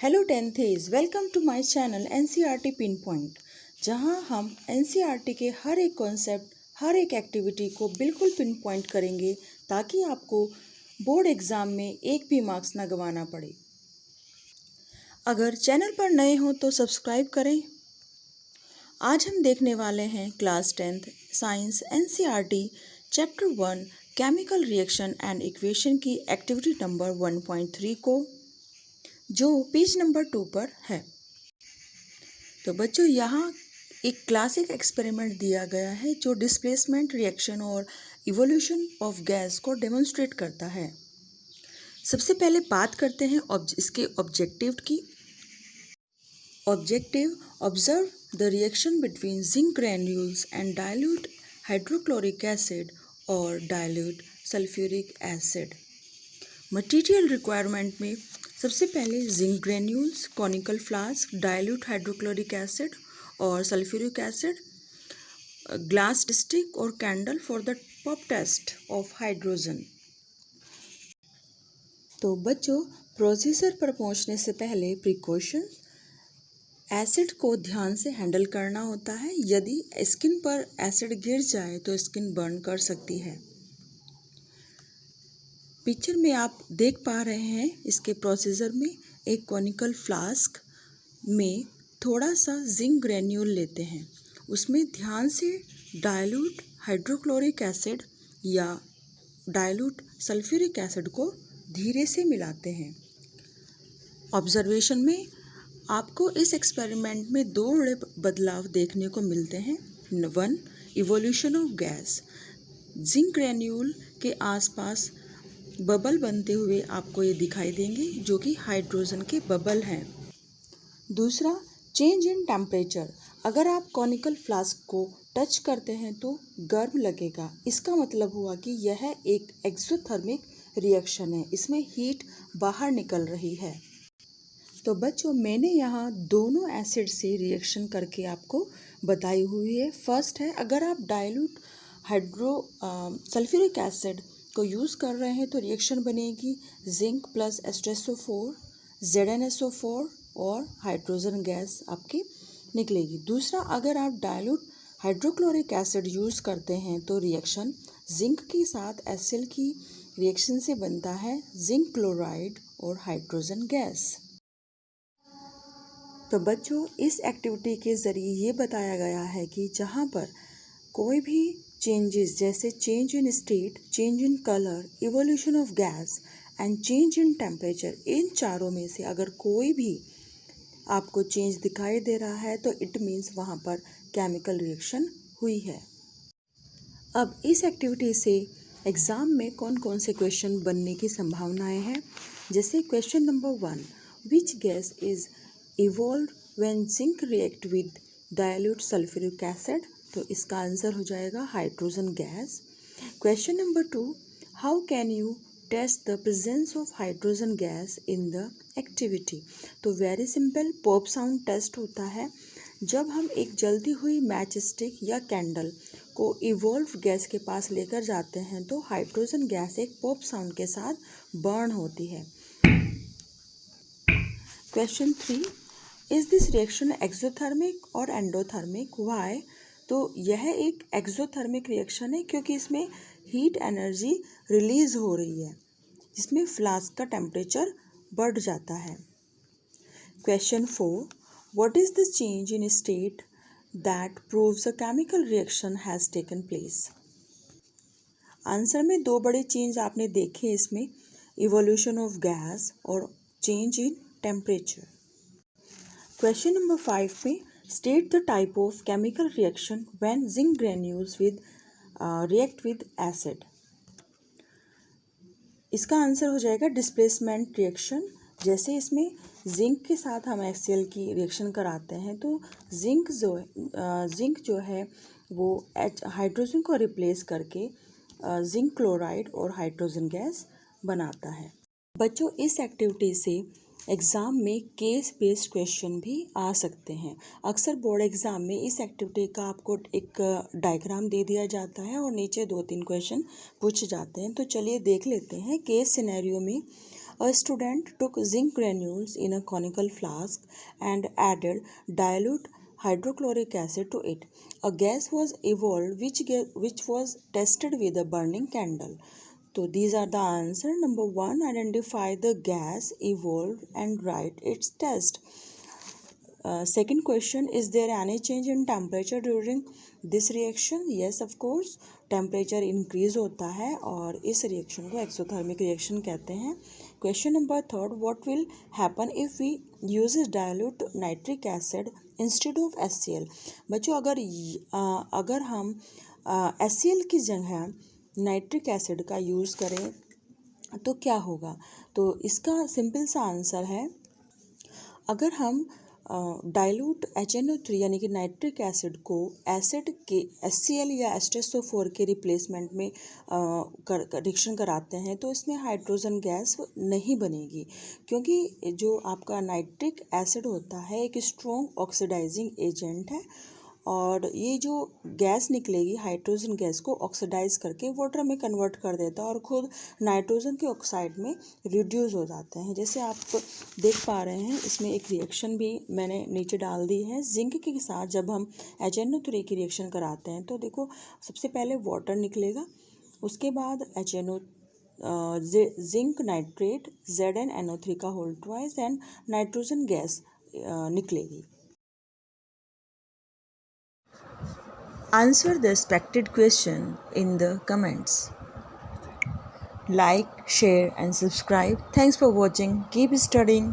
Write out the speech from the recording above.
Hello tenthies, welcome to my channel NCERT pin point, जहां हम NCERT के हर एक कॉन्सेप्ट, हर एक एक्टिविटी को बिल्कुल पिन पॉइंट करेंगे ताकि आपको बोर्ड एग्ज़ाम में एक भी मार्क्स ना गंवाना पड़े। अगर चैनल पर नए हो तो सब्सक्राइब करें। आज हम देखने वाले हैं class 10th science NCERT chapter 1 chemical reaction and equation की एक्टिविटी नंबर 1.3 को, जो पेज नंबर 2 पर है। तो बच्चों, यहाँ एक क्लासिक एक्सपेरिमेंट दिया गया है जो डिस्प्लेसमेंट रिएक्शन और इवोल्यूशन ऑफ गैस को डेमोन्स्ट्रेट करता है। सबसे पहले बात करते हैं इसके ऑब्जेक्टिव की। Objective: observe the reaction between zinc granules and dilute hydrochloric acid और dilute sulphuric acid. Material requirement में सबसे पहले zinc granules, conical flask, dilute hydrochloric acid और सल्फ्यूरिक एसिड, ग्लास स्टिक और candle for the pop test of hydrogen. तो बच्चों, procedure पर पहुंचने से पहले प्रिकॉशन: एसिड को ध्यान से हैंडल करना होता है। यदि स्किन पर एसिड गिर जाए तो स्किन बर्न कर सकती है। पिक्चर में आप देख पा रहे हैं, इसके प्रोसीजर में एक कॉनिकल फ्लास्क में थोड़ा सा जिंक ग्रैन्यूल लेते हैं, उसमें ध्यान से डाइल्यूट हाइड्रोक्लोरिक एसिड या डाइल्यूट सल्फ्यूरिक एसिड को धीरे से मिलाते हैं। ऑब्जर्वेशन में आपको इस एक्सपेरिमेंट में दो बड़े बदलाव देखने को मिलते हैं। 1. Evolution of gas: zinc granule के आसपास बबल बनते हुए आपको ये दिखाई देंगे, जो कि हाइड्रोजन के बबल हैं। दूसरा, चेंज इन टेम्परेचर: अगर आप कॉनिकल फ्लास्क को टच करते हैं तो गर्म लगेगा। इसका मतलब हुआ कि यह एक एक्सोथर्मिक रिएक्शन है, इसमें हीट बाहर निकल रही है। तो बच्चों, मैंने यहाँ दोनों एसिड से रिएक्शन करके आपको बताई हुई है। फर्स्ट है, अगर आप डाइल्यूट सल्फ्यूरिक एसिड को यूज़ कर रहे हैं तो रिएक्शन बनेगी जिंक प्लस H2SO4, ZnSO4 और हाइड्रोजन गैस आपकी निकलेगी। दूसरा, अगर आप डाइल्यूट हाइड्रोक्लोरिक एसिड यूज़ करते हैं तो रिएक्शन जिंक के साथ Cl की रिएक्शन से बनता है जिंक क्लोराइड और हाइड्रोजन गैस। तो बच्चों, इस एक्टिविटी के ज़रिए ये बताया गया है कि जहाँ पर कोई भी चेंजेस जैसे change in state, change in colour, evolution of gas and change in temperature, इन चारों में से अगर कोई भी आपको चेंज दिखाई दे रहा है तो इट मीन्स वहाँ पर केमिकल रिएक्शन हुई है। अब इस एक्टिविटी से एग्ज़ाम में कौन कौन से क्वेश्चन बनने की संभावनाएं हैं, जैसे question number 1, which gas is evolve when zinc react with dilute sulphuric acid? तो इसका आंसर हो जाएगा hydrogen gas. Question number 2, how can you test the presence of hydrogen gas in the activity? तो very simple, pop sound test होता है। जब हम एक जलती हुई मैच स्टिक या कैंडल को इवॉल्व गैस के पास लेकर जाते हैं तो हाइड्रोजन गैस एक पॉप साउंड के साथ बर्न होती है। Question 3, is this reaction exothermic और एंडोथर्मिक? वाई? तो यह एक एक्सोथर्मिक रिएक्शन है क्योंकि इसमें हीट एनर्जी रिलीज हो रही है, जिसमें फ्लास्क का टेम्परेचर बढ़ जाता है। Question 4, what is the change in state that proves a chemical reaction has taken place? Answer में दो बड़े चेंज आपने देखे इसमें, इवोल्यूशन ऑफ गैस और change in temperature. Question number 5 में state the type of chemical reaction when zinc granules react with acid. इसका answer हो जाएगा डिस्प्लेसमेंट रिएक्शन। जैसे इसमें जिंक के साथ हम HCl की रिएक्शन कराते हैं तो जिंक जो है वो हाइड्रोजन को रिप्लेस करके जिंक क्लोराइड और हाइड्रोजन गैस बनाता है। बच्चों, इस एक्टिविटी से एग्ज़ाम में केस बेस्ड क्वेश्चन भी आ सकते हैं। अक्सर बोर्ड एग्ज़ाम में इस एक्टिविटी का आपको एक डायग्राम दे दिया जाता है और नीचे 2-3 क्वेश्चन पूछे जाते हैं। तो चलिए देख लेते हैं। केस सिनेरियो में A student took zinc granules in a conical flask and added dilute hydrochloric acid to it. A gas was evolved which was tested with a burning candle. So these are the answer. Number 1, identify the gas evolved and write its test. Second question, is there any change in temperature during this reaction? Yes, of course, temperature increase होता है और इस reaction को exothermic reaction कहते हैं. Question number 3, what will happen if we use dilute nitric acid instead of HCl. बच्चों अगर हम HCl की जगह नाइट्रिक एसिड का यूज़ करें तो क्या होगा? तो इसका सिंपल सा आंसर है, अगर हम डाइल्यूट HNO3 यानी कि नाइट्रिक एसिड को एसिड के HCl या H2SO4 के रिप्लेसमेंट में रिएक्शन कराते हैं तो इसमें हाइड्रोजन गैस नहीं बनेगी, क्योंकि जो आपका नाइट्रिक एसिड होता है एक स्ट्रॉन्ग ऑक्सीडाइजिंग एजेंट है और ये जो गैस निकलेगी हाइड्रोजन गैस को ऑक्सीडाइज करके वाटर में कन्वर्ट कर देता है और खुद नाइट्रोजन के ऑक्साइड में रिड्यूस हो जाते हैं. जैसे आप देख पा रहे हैं इसमें एक रिएक्शन भी मैंने नीचे डाल दी है. जिंक के साथ जब हम HNO3 की रिएक्शन कराते हैं तो देखो सबसे पहले वाटर निकलेगा, उसके बाद जिंक नाइट्रेट ZnNO3 का whole twice and nitrogen gas निकलेगी. Answer the expected question in the comments. Like, share and subscribe. Thanks for watching. Keep studying.